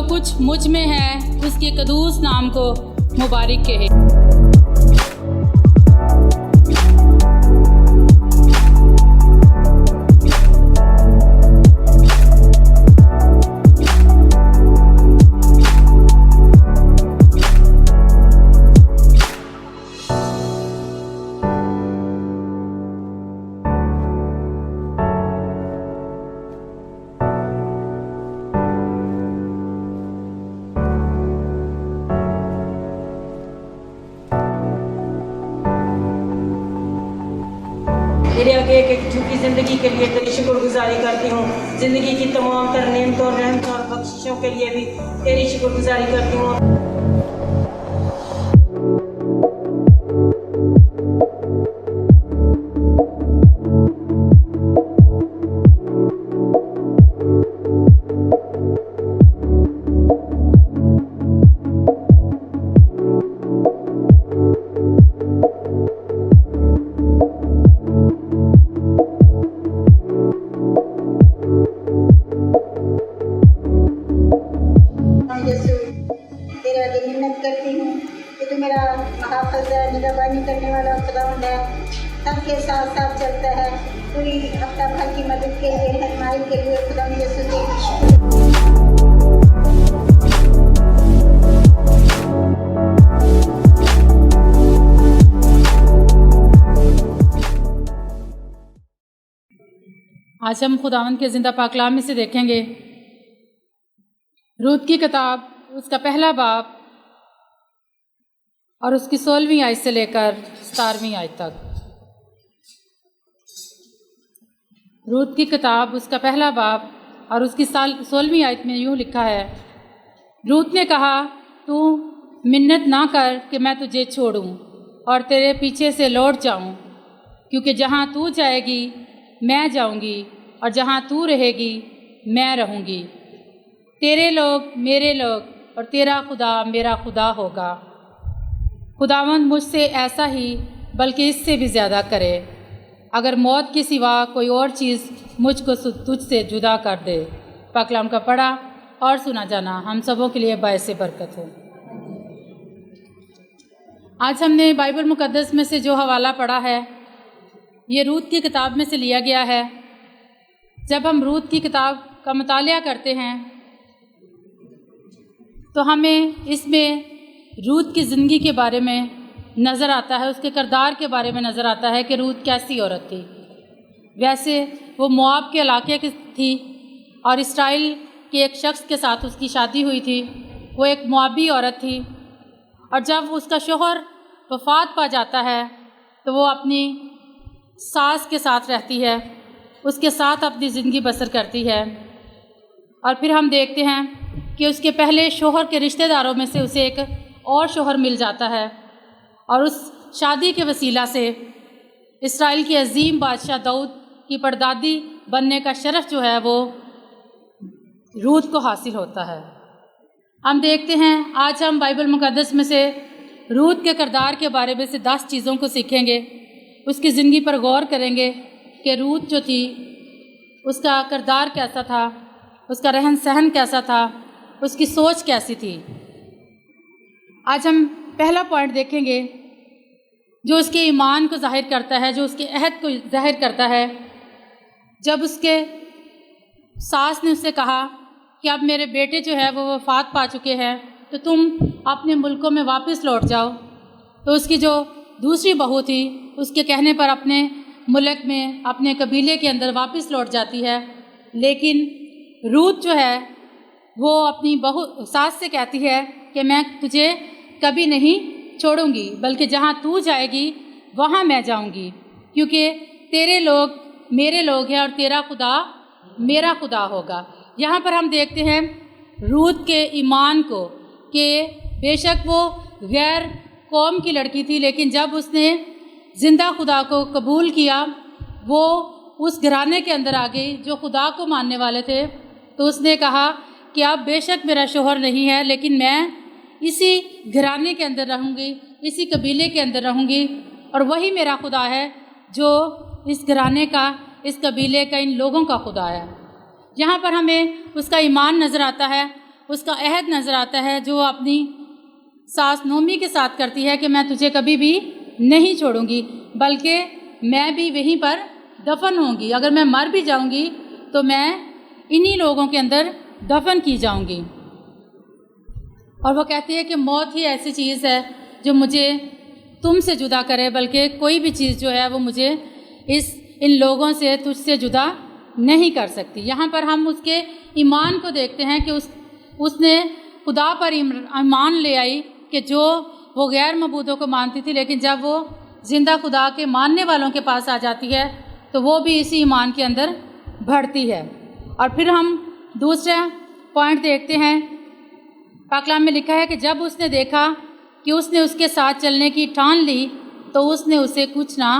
कुछ मुझ में है उसके कदूस नाम को मुबारक कहे। मेरे आगे एक झुकी ज़िंदगी के लिए तेरी शुक्रगुजारी करती हूँ। ज़िंदगी की तमाम तर नेमतों और रहमत और बख्शिशों के लिए भी तेरी शुक्रगुजारी करती हूँ। तेरे आगे मिन्नत करती हूँ कि तू मेरा मुहाफ़िज़ है, निगरानी करने वाला खुदावंद है, सबके साथ साथ चलता है। पूरी हफ्ता भर की मदद के लिए, रहनुमाई के लिए खुदावंद यीशु तेरी शुक्र। आज हम खुदावंद के ज़िंदा पाक कलाम में से देखेंगे रूत की किताब, उसका पहला बाब और उसकी 16वीं आयत से लेकर 17वीं आयत तक। रूत की किताब, उसका पहला बाब और उसकी 16वीं आयत में यूँ लिखा है, रूत ने कहा, तू मिन्नत ना कर कि मैं तुझे छोड़ूं और तेरे पीछे से लौट जाऊं, क्योंकि जहाँ तू जाएगी मैं जाऊंगी और जहाँ तू रहेगी मैं रहूंगी। तेरे लोग मेरे लोग और तेरा खुदा मेरा खुदा होगा। खुदावंद मुझसे ऐसा ही बल्कि इससे भी ज़्यादा करे, अगर मौत के सिवा कोई और चीज़ मुझको तुझसे जुदा कर दे। पाक कलाम का पढ़ा और सुना जाना हम सबों के लिए बायसे बरकत हो। आज हमने बाइबल मुकद्दस में से जो हवाला पढ़ा है ये रूत की किताब में से लिया गया है। जब हम रूत की किताब का मुतालिया करते हैं तो हमें इसमें रूत की ज़िंदगी के बारे में नज़र आता है, उसके किरदार के बारे में नज़र आता है कि रूत कैसी औरत थी। वैसे वो मोआब के इलाके की थी और इस्राएल के एक शख्स के साथ उसकी शादी हुई थी। वो एक मोआबी औरत थी और जब उसका शौहर वफ़ात पा जाता है तो वो अपनी सास के साथ रहती है, उसके साथ अपनी ज़िंदगी बसर करती है। और फिर हम देखते हैं कि उसके पहले शौहर के रिश्तेदारों में से उसे एक और शौहर मिल जाता है और उस शादी के वसीला से इस्राएल के अजीम बादशाह दाऊद की परदादी बनने का शरफ़ जो है वो रूत को हासिल होता है। हम देखते हैं आज हम बाइबल मुकद्दस में से रूत के किरदार के बारे में से 10 चीज़ों को सीखेंगे, उसकी ज़िंदगी पर गौर करेंगे कि रूत जो थी उसका किरदार कैसा था, उसका रहन सहन कैसा था, उसकी सोच कैसी थी। आज हम पहला पॉइंट देखेंगे जो उसके ईमान को ज़ाहिर करता है, जो उसके अहद को ज़ाहिर करता है। जब उसके सास ने उससे कहा कि अब मेरे बेटे जो है वो वफ़ात पा चुके हैं तो तुम अपने मुल्कों में वापस लौट जाओ, तो उसकी जो दूसरी बहू थी उसके कहने पर अपने मुल्क में अपने कबीले के अंदर वापस लौट जाती है। लेकिन रूत जो है वो अपनी बहू सास से कहती है कि मैं तुझे कभी नहीं छोड़ूंगी, बल्कि जहाँ तू जाएगी वहाँ मैं जाऊंगी, क्योंकि तेरे लोग मेरे लोग हैं और तेरा खुदा मेरा खुदा होगा। यहाँ पर हम देखते हैं रूत के ईमान को कि बेशक वो गैर कौम की लड़की थी, लेकिन जब उसने ज़िंदा खुदा को कबूल किया वो उस घराने के अंदर आ गई जो खुदा को मानने वाले थे। तो उसने कहा कि अब बेशक मेरा शौहर नहीं है, लेकिन मैं इसी घराने के अंदर रहूँगी, इसी कबीले के अंदर रहूँगी और वही मेरा खुदा है जो इस घराने का, इस कबीले का, इन लोगों का खुदा है। यहाँ पर हमें उसका ईमान नज़र आता है اس کا عہد نظر آتا ہے جو اپنی ساس نومی کے ساتھ کرتی ہے کہ میں تجھے کبھی بھی نہیں چھوڑوں گی، بلکہ میں بھی وہیں پر دفن ہوں گی، اگر میں مر بھی جاؤں گی تو میں انہی لوگوں کے اندر دفن کی جاؤں گی۔ اور وہ کہتی ہے کہ موت ہی ایسی چیز ہے جو مجھے تم سے جدا کرے، بلکہ کوئی بھی چیز جو ہے وہ مجھے ان لوگوں سے تجھ سے جدا نہیں کر سکتی۔ یہاں پر ہم اس کے ایمان کو دیکھتے ہیں کہ اس نے خدا پر ایمان لے آئی کہ جو وہ غیر معبودوں کو مانتی تھی، لیکن جب وہ زندہ خدا کے ماننے والوں کے پاس آ جاتی ہے تو وہ بھی اسی ایمان کے اندر بڑھتی ہے۔ اور پھر ہم دوسرا پوائنٹ دیکھتے ہیں، پاک کلام میں لکھا ہے کہ جب اس نے دیکھا کہ اس نے اس کے ساتھ چلنے کی ٹھان لی تو اس نے اسے کچھ نہ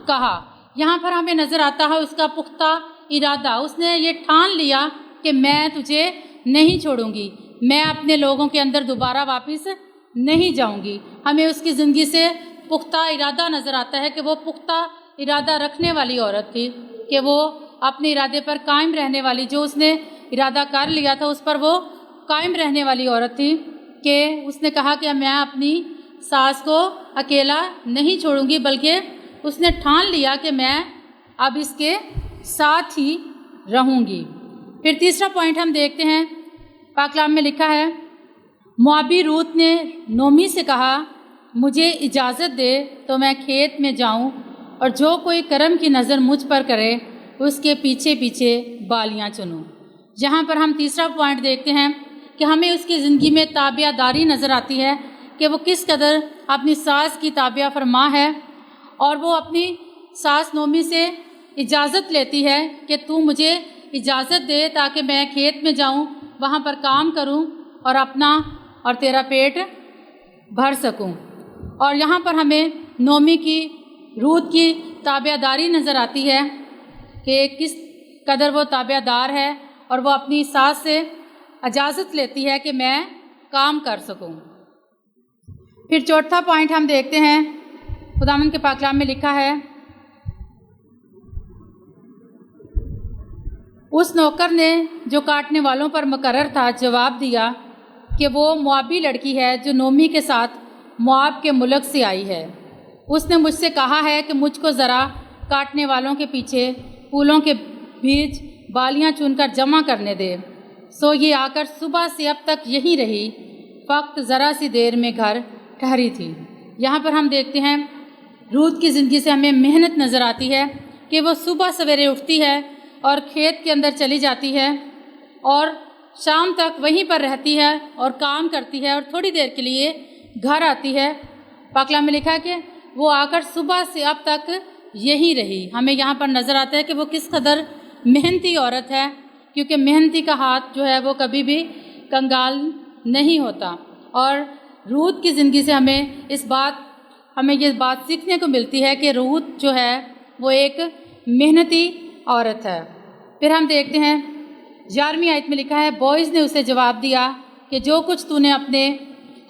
کہا۔ یہاں پر ہمیں نظر آتا ہے اس کا پختہ ارادہ، اس نے یہ ٹھان لیا کہ میں تجھے نہیں چھوڑوں گی، میں اپنے لوگوں کے اندر دوبارہ واپس نہیں جاؤں گی۔ ہمیں اس کی زندگی سے پختہ ارادہ نظر آتا ہے کہ وہ پختہ ارادہ رکھنے والی عورت تھی، کہ وہ اپنے ارادے پر قائم رہنے والی، جو اس نے ارادہ کر لیا تھا اس پر وہ قائم رہنے والی عورت تھی، کہ اس نے کہا کہ میں اپنی ساس کو اکیلا نہیں چھوڑوں گی، بلکہ اس نے ٹھان لیا کہ میں اب اس کے ساتھ ہی رہوں گی۔ پھر تیسرا پوائنٹ ہم دیکھتے ہیں، پاک کلام میں لکھا ہے، موابی روت نے نومی سے کہا مجھے اجازت دے تو میں کھیت میں جاؤں اور جو کوئی کرم کی نظر مجھ پر کرے اس کے پیچھے پیچھے بالیاں چنوں۔ یہاں پر ہم تیسرا پوائنٹ دیکھتے ہیں کہ ہمیں اس کی زندگی میں تابعہ داری نظر آتی ہے کہ وہ کس قدر اپنی ساس کی تابعہ فرما ہے، اور وہ اپنی ساس نومی سے اجازت لیتی ہے کہ تو مجھے اجازت دے تاکہ میں کھیت میں جاؤں، وہاں پر کام کروں اور اپنا اور تیرا پیٹ بھر سکوں۔ اور یہاں پر ہمیں نومی کی روت کی تابعہ داری نظر آتی ہے کہ کس قدر وہ تابعہ دار ہے، اور وہ اپنی ساس سے اجازت لیتی ہے کہ میں کام کر سکوں۔ پھر چوتھا پوائنٹ ہم دیکھتے ہیں، خداوند کے پاک کلام میں لکھا ہے، اس نوکر نے جو کاٹنے والوں پر مقرر تھا جواب دیا کہ وہ موابی لڑکی ہے جو نومی کے ساتھ مواب کے ملک سے آئی ہے۔ اس نے مجھ سے کہا ہے کہ مجھ کو ذرا کاٹنے والوں کے پیچھے پھولوں کے بیج بالیاں چن کر جمع کرنے دے۔ سو یہ آ کر صبح سے اب تک یہیں رہی، فقط ذرا سی دیر میں گھر ٹھہری تھی۔ یہاں پر ہم دیکھتے ہیں روت کی زندگی سے ہمیں محنت نظر آتی ہے کہ وہ صبح سویرے اٹھتی ہے اور کھیت کے اندر چلی جاتی ہے اور شام تک وہیں پر رہتی ہے اور کام کرتی ہے، اور تھوڑی دیر کے لیے گھر آتی ہے۔ پاک کلام میں لکھا ہے کہ وہ آ کر صبح سے اب تک یہیں رہی۔ ہمیں یہاں پر نظر آتا ہے کہ وہ کس قدر محنتی عورت ہے، کیونکہ محنتی کا ہاتھ جو ہے وہ کبھی بھی کنگال نہیں ہوتا۔ اور روت کی زندگی سے ہمیں یہ بات سیکھنے کو ملتی ہے کہ روت جو ہے وہ ایک محنتی عورت ہے۔ پھر ہم دیکھتے ہیں 11ویں آیت میں لکھا ہے، بوئز نے اسے جواب دیا کہ جو کچھ تو نے اپنے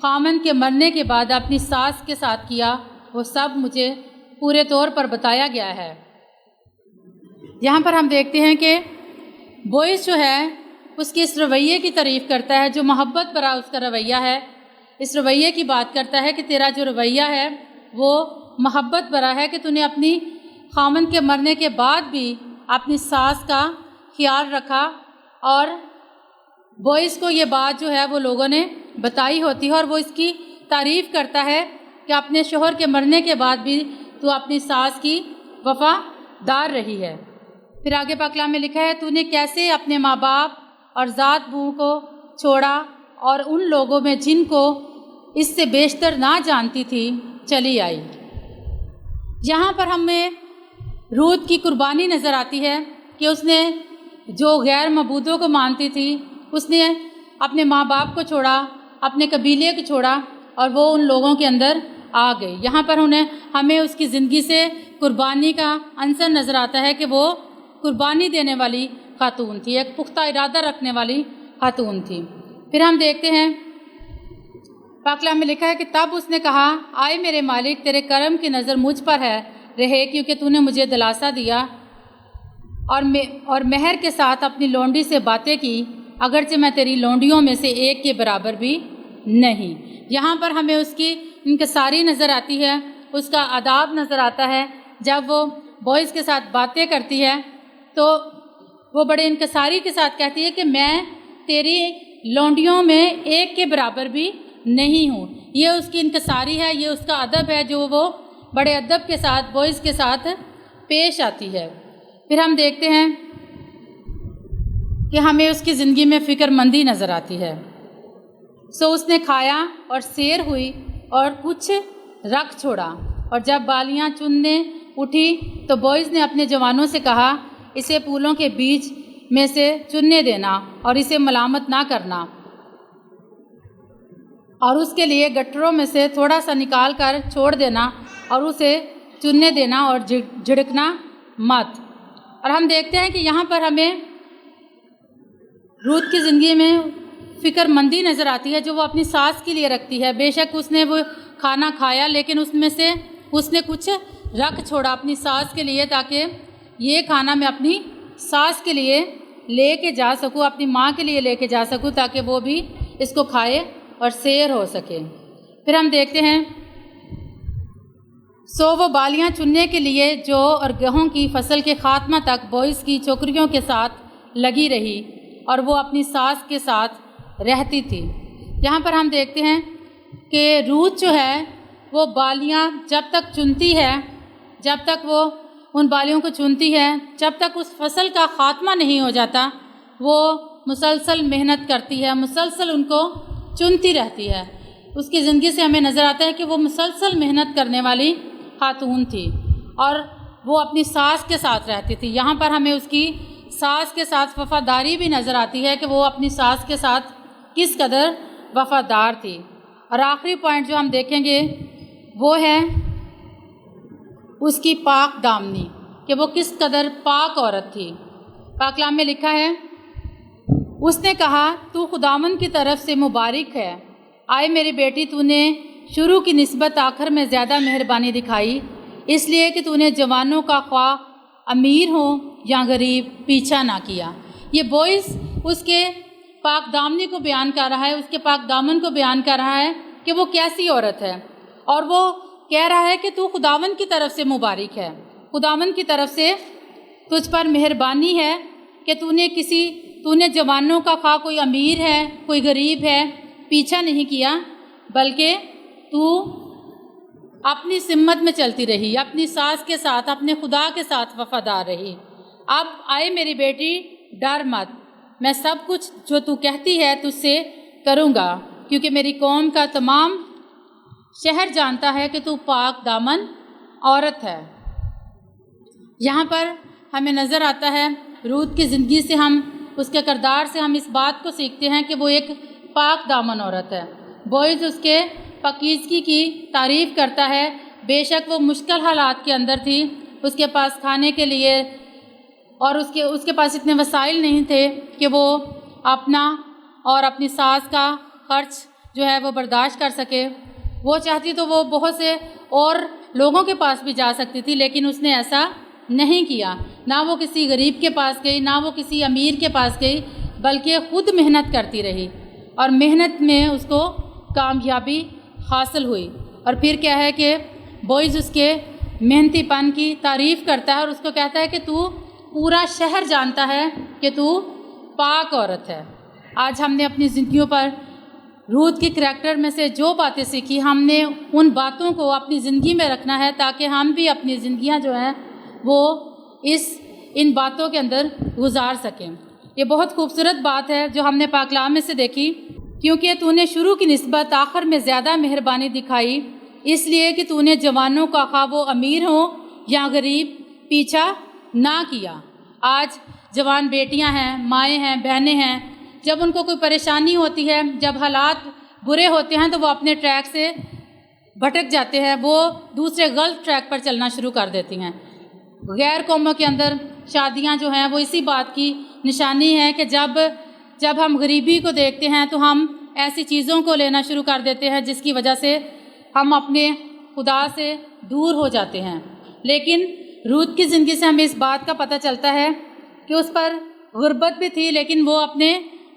خامن کے مرنے کے بعد اپنی ساس کے ساتھ کیا وہ سب مجھے پورے طور پر بتایا گیا ہے۔ یہاں پر ہم دیکھتے ہیں کہ بوئز جو ہے اس کے اس رویے کی تعریف کرتا ہے، جو محبت بھرا اس کا رویہ ہے، اس رویے کی بات کرتا ہے کہ تیرا جو رویہ ہے وہ محبت بھرا ہے، کہ تو نے اپنی خامن کے مرنے کے بعد بھی اپنی ساس کا خیال رکھا۔ اور بوئز کو یہ بات جو ہے وہ لوگوں نے بتائی ہوتی ہے، اور وہ اس کی تعریف کرتا ہے کہ اپنے شوہر کے مرنے کے بعد بھی تو اپنی ساس کی وفادار رہی ہے۔ پھر آگے پاک کلام میں لکھا ہے، تو نے کیسے اپنے ماں باپ اور ذات بو کو چھوڑا اور ان لوگوں میں جن کو اس سے بیشتر نہ جانتی تھی چلی آئی۔ یہاں پر ہمیں روت کی قربانی نظر آتی ہے کہ اس نے جو غیر معبودوں کو مانتی تھی، اس نے اپنے ماں باپ کو چھوڑا، اپنے قبیلے کو چھوڑا، اور وہ ان لوگوں کے اندر آ گئی۔ یہاں پر ہمیں اس کی زندگی سے قربانی کا عنصر نظر آتا ہے کہ وہ قربانی دینے والی خاتون تھی، ایک پختہ ارادہ رکھنے والی خاتون تھی۔ پھر ہم دیکھتے ہیں پاک کلام میں لکھا ہے کہ تب اس نے کہا، آئے میرے مالک، تیرے کرم کی نظر مجھ پر ہے رہے، کیونکہ تو نے مجھے دلاسا دیا اور مہر کے ساتھ اپنی لونڈی سے باتیں کی، अगरचे मैं तेरी लौंडियों में से एक के बराबर भी नहीं। यहाँ पर हमें उसकी इंकसारी नज़र आती है, उसका आदाब नज़र आता है। जब वो बॉयज़ के साथ बातें करती है तो वो बड़े इंकसारी के साथ कहती है कि मैं तेरी लौंडियों में एक के बराबर भी नहीं हूँ। ये उसकी इंकसारी है, ये उसका अदब है जो वो बड़े अदब के साथ बॉयज़ के साथ पेश आती है। फिर हम देखते हैं कि हमें उसकी ज़िंदगी में फ़िक्रमंदी नज़र आती है। सो उसने खाया और सैर हुई और कुछ रख छोड़ा, और जब बालियाँ चुनने उठी तो बॉयज़ ने अपने जवानों से कहा, इसे फूलों के बीच में से चुनने देना और इसे मलामत ना करना, और उसके लिए गट्टरों में से थोड़ा सा निकाल कर छोड़ देना और उसे चुनने देना और झिड़कना मत। और हम देखते हैं कि यहाँ पर हमें रूथ की ज़िंदगी में फ़िक्रमंदी नज़र आती है जो वो अपनी सास के लिए रखती है। बेशक उसने वो खाना खाया, लेकिन उसमें से उसने कुछ रख छोड़ा अपनी सास के लिए, ताकि ये खाना मैं अपनी सास के लिए लेके जा सकूँ, अपनी माँ के लिए लेके जा सकूँ, ताकि वो भी इसको खाए और सैर हो सके। फिर हम देखते हैं, सो वो बालियाँ चुनने के लिए जौ और गेहूँ की फसल के खात्मा तक बॉयज़ की छोकरियों के साथ लगी रही और वो अपनी सास के साथ रहती थी। यहाँ पर हम देखते हैं कि रूथ जो है वो बालियाँ जब तक चुनती है, जब तक वो उन बालियों को चुनती है, जब तक उस फसल का खात्मा नहीं हो जाता, वो मुसलसल मेहनत करती है, मुसलसल उनको चुनती रहती है। उसकी ज़िंदगी से हमें नज़र आता है कि वो मुसलसल मेहनत करने वाली खातून थी और वो अपनी सास के साथ रहती थी। यहाँ पर हमें उसकी सास के साथ वफ़ादारी भी नज़र आती है कि वो अपनी सास के साथ किस कदर वफ़ादार थी। और आखिरी पॉइंट जो हम देखेंगे वो है उसकी पाक दामनी, कि वो किस कदर पाक औरत थी। पाक कलाम में लिखा है, उसने कहा, तू खुदावन की तरफ से मुबारक है। आए मेरी बेटी, तूने शुरू की निस्बत आखिर में ज़्यादा मेहरबानी दिखाई, इसलिए कि तूने जवानों का ख्वाह अमीर हो या गरीब पीछा ना किया। ये बॉयज़ उसके पाक दामनी को बयान कर रहा है, उसके पाक दामन को बयान कर रहा है कि वो कैसी औरत है, और वो कह रहा है कि तू खुदावन की तरफ से मुबारक है, खुदावन की तरफ से तुझ पर मेहरबानी है कि तूने जवानों का ख्वाह कोई अमीर है कोई गरीब है पीछा नहीं किया, बल्कि तू अपनी सिम्मत में चलती रही, अपनी सास के साथ, अपने खुदा के साथ वफ़ादार रही। अब आए मेरी बेटी, डर मत, मैं सब कुछ जो तू कहती है तुझसे करूँगा, क्योंकि मेरी कौम का तमाम शहर जानता है कि तू पाक दामन औरत है। यहाँ पर हमें नज़र आता है रूथ की ज़िंदगी से, हम उसके किरदार से हम इस बात को सीखते हैं कि वो एक पाक दामन औरत है। बॉयज़ उसके पाकीज़गी की तारीफ़ करता है। बेशक वो मुश्किल हालात के अंदर थी, उसके पास खाने के लिए और उसके पास इतने वसाइल नहीं थे कि वो अपना और अपनी सास का खर्च जो है वो बर्दाश्त कर सके। वो चाहती तो वो बहुत से और लोगों के पास भी जा सकती थी, लेकिन उसने ऐसा नहीं किया। ना वो किसी गरीब के पास गई, ना वो किसी अमीर के पास गई, बल्कि ख़ुद मेहनत करती रही और मेहनत में उसको कामयाबी हासिल हुई। और फिर क्या है कि बॉयज़ उसके मेहनतीपन की तारीफ़ करता है और उसको कहता है कि तू पूरा शहर जानता है कि तू पाक औरत है। आज हमने अपनी ज़िंदगियों पर रूथ के करैक्टर में से जो बातें सीखी, हमने उन बातों को अपनी ज़िंदगी में रखना है ताकि हम भी अपनी ज़िंदगियां जो हैं वो इन बातों के अंदर गुजार सकें। ये बहुत खूबसूरत बात है जो हमने पाक कलाम में से देखी, क्योंकि तूने शुरू की निस्बत आखिर में ज़्यादा मेहरबानी दिखाई, इसलिए कि तूने जवानों का ख्वाह वो अमीर हो या गरीब पीछा ना किया। आज जवान बेटियां हैं, माएँ हैं, बहनें हैं, जब उनको कोई परेशानी होती है, जब हालात बुरे होते हैं तो वो अपने ट्रैक से भटक जाते हैं, वो दूसरे गलत ट्रैक पर चलना शुरू कर देती हैं। गैर कौमों के अंदर शादियां जो हैं वो इसी बात की निशानी है कि जब हम गरीबी को देखते हैं तो हम ऐसी चीज़ों को लेना शुरू कर देते हैं जिसकी वजह से हम अपने खुदा से दूर हो जाते हैं। लेकिन रूथ की ज़िंदगी से हमें इस बात का पता चलता है कि उस पर गुर्बत भी थी, लेकिन वो अपने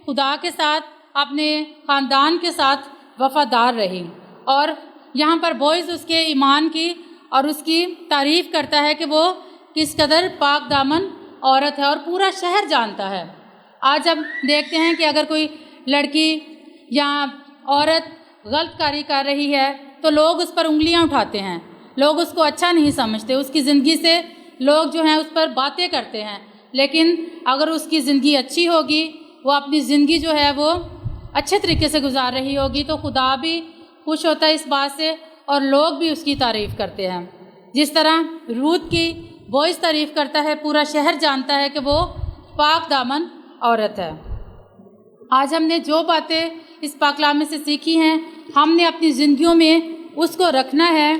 خدا کے ساتھ اپنے خاندان کے ساتھ وفادار رہی۔ اور یہاں پر بوئز اس کے ایمان کی اور اس کی تعریف کرتا ہے کہ وہ کس قدر پاک دامن عورت ہے، اور پورا شہر جانتا ہے۔ آج ہم دیکھتے ہیں کہ اگر کوئی لڑکی یا عورت غلط کاری کر رہی ہے تو لوگ اس پر انگلیاں اٹھاتے ہیں، لوگ اس کو اچھا نہیں سمجھتے، اس کی زندگی سے لوگ جو ہیں اس پر باتیں کرتے ہیں۔ لیکن اگر اس کی زندگی اچھی ہوگی، وہ اپنی زندگی جو ہے وہ اچھے طریقے سے گزار رہی ہوگی، تو خدا بھی خوش ہوتا ہے اس بات سے اور لوگ بھی اس کی تعریف کرتے ہیں۔ جس طرح روت کی بوئز تعریف کرتا ہے، پورا شہر جانتا ہے کہ وہ پاک دامن عورت ہے۔ آج ہم نے جو باتیں اس پاک کلام میں سے سیکھی ہیں، ہم نے اپنی زندگیوں میں اس کو رکھنا ہے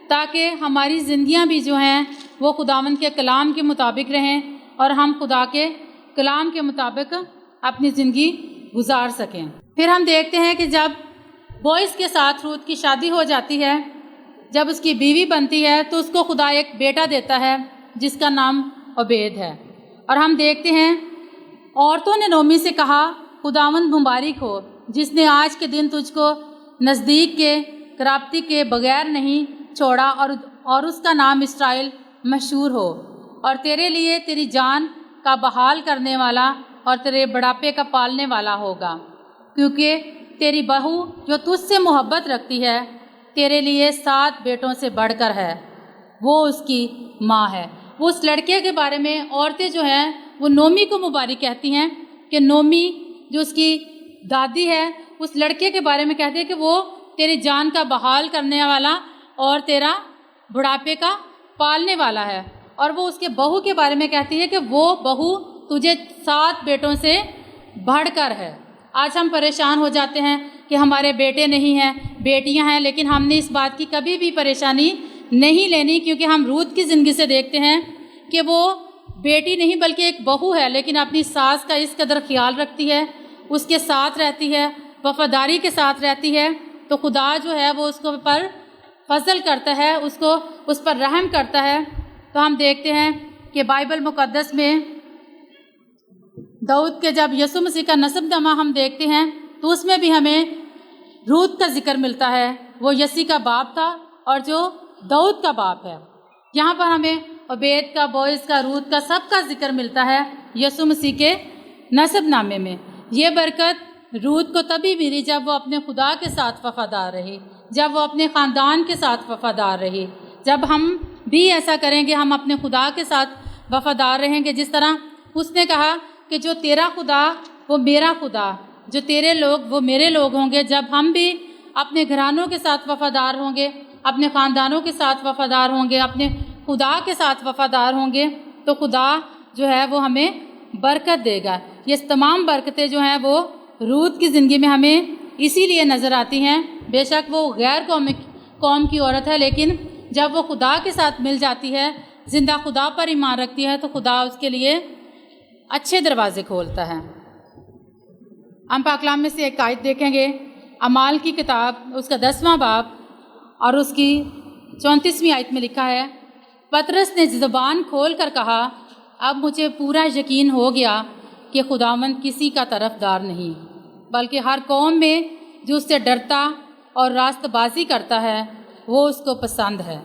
تاکہ ہماری زندگیاں بھی جو ہیں وہ خداوند کے کلام کے مطابق رہیں اور ہم خدا کے کلام کے مطابق اپنی زندگی گزار سکیں۔ پھر ہم دیکھتے ہیں کہ جب بوئز کے ساتھ روت کی شادی ہو جاتی ہے، جب اس کی بیوی بنتی ہے تو اس کو خدا ایک بیٹا دیتا ہے جس کا نام عبید ہے۔ اور ہم دیکھتے ہیں عورتوں نے نومی سے کہا، خداوند مبارک ہو جس نے آج کے دن تجھ کو نزدیک کے قرابتی کے بغیر نہیں چھوڑا، اور اس کا نام اسرائیل مشہور ہو، اور تیرے لیے تیری جان کا بحال کرنے والا اور تیرے بڑھاپے کا پالنے والا ہوگا، کیونکہ تیری بہو جو تجھ سے محبت رکھتی ہے تیرے لیے 7 بیٹوں سے بڑھ کر ہے، وہ اس کی ماں ہے۔ وہ اس لڑکے کے بارے میں عورتیں جو ہیں وہ نومی کو مبارک کہتی ہیں کہ نومی جو اس کی دادی ہے اس لڑکے کے بارے میں کہتی ہے کہ وہ تیری جان کا بحال کرنے والا اور تیرا بڑھاپے کا پالنے والا ہے، اور وہ اس کے بہو کے بارے میں کہتی ہے کہ وہ بہو تجھے 7 بیٹوں سے بڑھ کر ہے۔ آج ہم پریشان ہو جاتے ہیں کہ ہمارے بیٹے نہیں ہیں، بیٹیاں ہیں، لیکن ہم نے اس بات کی کبھی بھی پریشانی نہیں لینی، کیونکہ ہم روت کی زندگی سے دیکھتے ہیں کہ وہ بیٹی نہیں بلکہ ایک بہو ہے، لیکن اپنی ساس کا اس قدر خیال رکھتی ہے، اس کے ساتھ رہتی ہے، وفاداری کے ساتھ رہتی ہے، تو خدا جو ہے وہ اس کو پر فضل کرتا ہے، اس پر رحم کرتا ہے۔ تو ہم دیکھتے ہیں کہ بائبل مقدس میں داؤد کے جب یسوع مسیح کا نسب نامہ ہم دیکھتے ہیں تو اس میں بھی ہمیں روت کا ذکر ملتا ہے، وہ یسی کا باپ تھا اور جو داؤد کا باپ ہے۔ یہاں پر ہمیں عبید کا، بوئز کا، روت کا، سب کا ذکر ملتا ہے یسوع مسیح کے نسب نامے میں۔ یہ برکت روت کو تبھی ملی جب وہ اپنے خدا کے ساتھ وفادار رہی، جب وہ اپنے خاندان کے ساتھ وفادار رہی۔ جب ہم بھی ایسا کریں گے، ہم اپنے خدا کے ساتھ وفادار رہیں گے، جس طرح اس نے کہا کہ جو تیرا خدا وہ میرا خدا، جو تیرے لوگ وہ میرے لوگ ہوں گے۔ جب ہم بھی اپنے گھرانوں کے ساتھ وفادار ہوں گے، اپنے خاندانوں کے ساتھ وفادار ہوں گے، اپنے خدا کے ساتھ وفادار ہوں گے، تو خدا جو ہے وہ ہمیں برکت دے گا۔ یہ تمام برکتیں جو ہیں وہ روت کی زندگی میں ہمیں اسی لیے نظر آتی ہیں۔ بے شک وہ غیر قوم کی عورت ہے، لیکن جب وہ خدا کے ساتھ مل جاتی ہے، زندہ خدا پر ایمان رکھتی ہے، تو خدا اس کے لیے اچھے دروازے کھولتا ہے۔ ہم پاک کلام میں سے ایک آیت دیکھیں گے، اعمال کی کتاب اس کا 10واں باب اور اس کی 34ویں آیت میں لکھا ہے، پطرس نے زبان کھول کر کہا، اب مجھے پورا یقین ہو گیا کہ خداوند کسی کا طرفدار نہیں، بلکہ ہر قوم میں جو اس سے ڈرتا اور راست بازی کرتا ہے وہ اس کو پسند ہے۔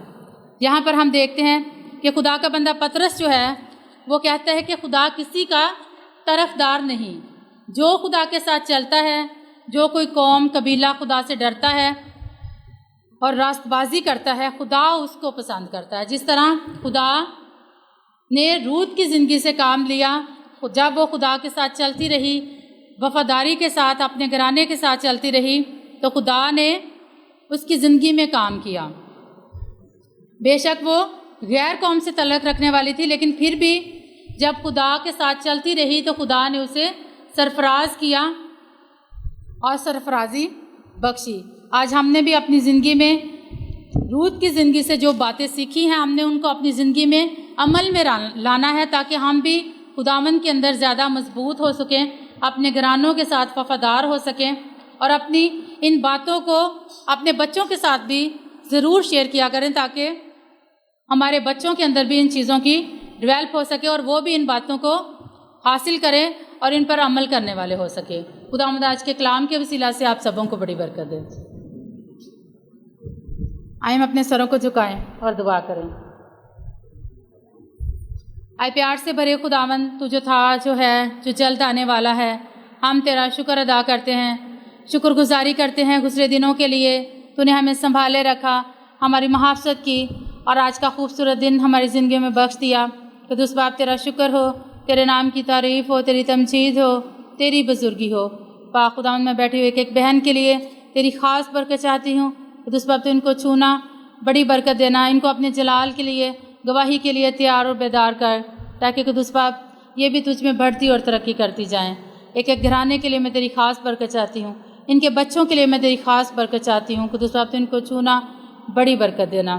یہاں پر ہم دیکھتے ہیں کہ خدا کا بندہ پطرس جو ہے وہ کہتا ہے کہ خدا کسی کا طرفدار نہیں۔ جو خدا کے ساتھ چلتا ہے، جو کوئی قوم قبیلہ خدا سے ڈرتا ہے اور راست بازی کرتا ہے، خدا اس کو پسند کرتا ہے۔ جس طرح خدا نے روت کی زندگی سے کام لیا، جب وہ خدا کے ساتھ چلتی رہی، وفاداری کے ساتھ اپنے گھرانے کے ساتھ چلتی رہی، تو خدا نے اس کی زندگی میں کام کیا۔ بے شک وہ غیر قوم سے تعلق رکھنے والی تھی، لیکن پھر بھی جب خدا کے ساتھ چلتی رہی تو خدا نے اسے سرفراز کیا اور سرفرازی بخشی۔ آج ہم نے بھی اپنی زندگی میں روت کی زندگی سے جو باتیں سیکھی ہیں، ہم نے ان کو اپنی زندگی میں عمل میں لانا ہے، تاکہ ہم بھی خداوند کے اندر زیادہ مضبوط ہو سکیں، اپنے گھرانوں کے ساتھ وفادار ہو سکیں، اور اپنی ان باتوں کو اپنے بچوں کے ساتھ بھی ضرور شیئر کیا کریں، تاکہ ہمارے بچوں کے اندر بھی ان چیزوں کی ڈیولپ ہو سکے اور وہ بھی ان باتوں کو हासिल करें और इन पर अमल करने वाले हो सके। खुदावंद आज के कलाम के वसीला से आप सबों को बड़ी बरकत दे। आइए हम अपने सरों को झुकाएं और दुआ करें। आए प्यार से भरे खुदावंद, तू जो था, जो है, जो जल्द आने वाला है, हम तेरा शुक्र अदा करते हैं, शुक्रगुजारी करते हैं गुज़रे दिनों के लिए। तूने हमें संभाले रखा, हमारी मुहाफ़ज़त की और आज का खूबसूरत दिन हमारी ज़िंदगी में बख्श दिया। क़ुद्दूस बाप तेरा शुक्र हो, तेरे नाम की तारीफ़ हो, तेरी तमजीद हो, तेरी बुज़ुर्गी हो। पाक खुदावंद, मैं बैठी हुई एक बहन के लिए तेरी ख़ास बरकत चाहती हूँ। क़ुद्दूस बाप, तो इनको छूना, बड़ी बरकत देना, इनको अपने जलाल के लिए, गवाही के लिए तैयार और बेदार कर, ताकि क़ुद्दूस बाप ये भी तुझ में बढ़ती और तरक्की करती जाएँ। एक एक घराने के लिए मैं तेरी ख़ास बरकत चाहती हूँ, इनके बच्चों के लिए मैं तेरी ख़ास बरकत चाहती हूँ। क़ुद्दूस बाप, तो इनको छूना, बड़ी बरकत देना।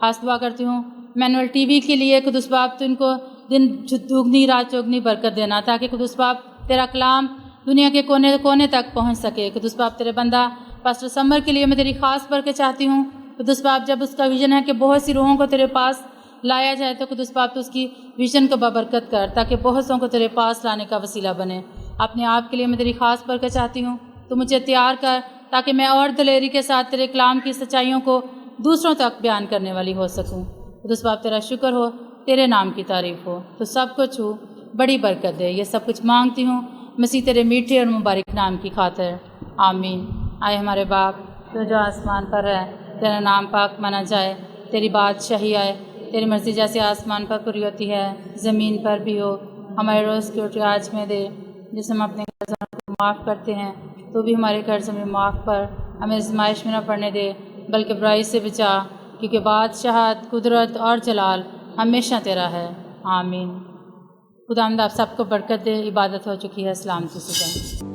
खास दुआ करती हूँ मैनुअल टीवी के लिए। क़ुद्दूस बाप, तो इनको दिन दुगनी रात चौगनी बरकत देना, ताकि क़ुद्दूस बाप तेरा कलाम दुनिया के कोने कोने तक पहुँच सके। क़ुद्दूस बाप, तेरे बंदा पास्टर समर के लिए मैं तेरी ख़ास बरकत चाहती हूँ। क़ुद्दूस बाप, जब उसका विज़न है कि बहुत सी रूहों को तेरे पास लाया जाए, तो क़ुद्दूस बाप, तो उसकी विज़न को बरकत कर, ताकि बहुत सौ को तेरे पास लाने का वसीला बने। अपने आप के लिए मैं तेरी ख़ास बरकत चाहती हूँ। तो मुझे तैयार कर, ताकि मैं और दिलेरी के साथ तेरे कलाम की सच्चाइयों को दूसरों तक बयान करने वाली हो सकूँ। क़ुद्दूस बाप, तेरा शुक्र हो, तेरे नाम की तारीफ़ हो। तो सब कुछ छू, बड़ी बरकत दे। ये सब कुछ मांगती हूँ मसीह तेरे मीठे और मुबारक नाम की खातिर, आमीन। आए हमारे बाप जो आसमान पर है, तेरा नाम पाक माना जाए, तेरी बादशाही आए, तेरी मर्ज़ी जैसे आसमान पर पूरी होती है ज़मीन पर भी हो। हमारे रोज़ की रोटी आज में दे, जिसे हम अपने कर्ज़ों को माफ़ करते हैं, तो भी हमारे कर्ज़ में माफ़ कर, हमें आज़माइश में न पड़ने दे, बल्कि बुराई से बचा, क्योंकि बादशाहत, कुदरत और जलाल हमेशा तेरा है, आमीन। खुदावंद आप सबको बरकत दे। इबादत हो चुकी है, सलामती से जाए।